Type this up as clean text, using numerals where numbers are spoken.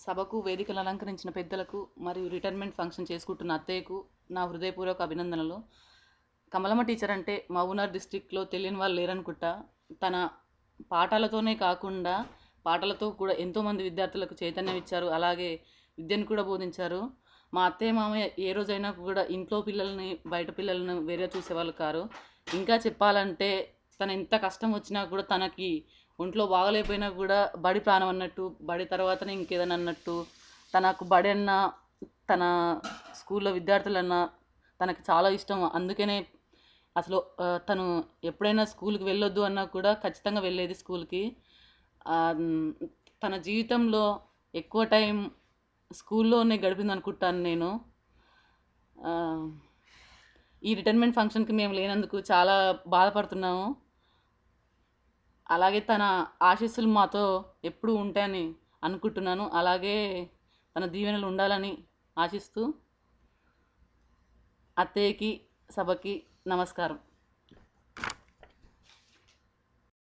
సభకు వేదికలు అలంకరించిన పెద్దలకు మరియు రిటైర్మెంట్ ఫంక్షన్ చేసుకుంటున్న అత్తయ్యకు నా హృదయపూర్వక అభినందనలు. కమలమ్మ టీచర్ అంటే మహబూబ్నగర్ డిస్టిక్లో తెలియని వాళ్ళు లేరనుకుంటా. తన పాఠాలతోనే కాకుండా పాటలతో కూడా ఎంతోమంది విద్యార్థులకు చైతన్యం ఇచ్చారు, అలాగే విద్యను కూడా బోధించారు. మా అత్తయ్య మామయ్య ఏ రోజైనా కూడా ఇంట్లో పిల్లల్ని బయట పిల్లలను వేరే చూసేవాళ్ళు కారు. ఇంకా చెప్పాలంటే తను ఎంత కష్టం వచ్చినా కూడా తనకి ఒంట్లో బాగలేకపోయినా కూడా బడి ప్రాణం అన్నట్టు, బడి తర్వాతనే ఇంకేదైనా అన్నట్టు, తనకు బడి అన్న తన స్కూల్లో విద్యార్థులన్నా తనకి చాలా ఇష్టం. అందుకనే అసలు తను ఎప్పుడైనా స్కూల్కి వెళ్ళొద్దు అన్నా కూడా ఖచ్చితంగా వెళ్ళేది స్కూల్కి. తన జీవితంలో ఎక్కువ టైం స్కూల్లోనే గడిపింది అనుకుంటాను నేను. ఈ రిటైర్మెంట్ ఫంక్షన్కి మేము లేనందుకు చాలా బాధపడుతున్నాము. అలాగే తన ఆశీస్సులు మాతో ఎప్పుడూ ఉంటాయని అనుకుంటున్నాను. అలాగే తన దీవెనలు ఉండాలని ఆశిస్తూ అత్తయ్యకి సభకి నమస్కారం.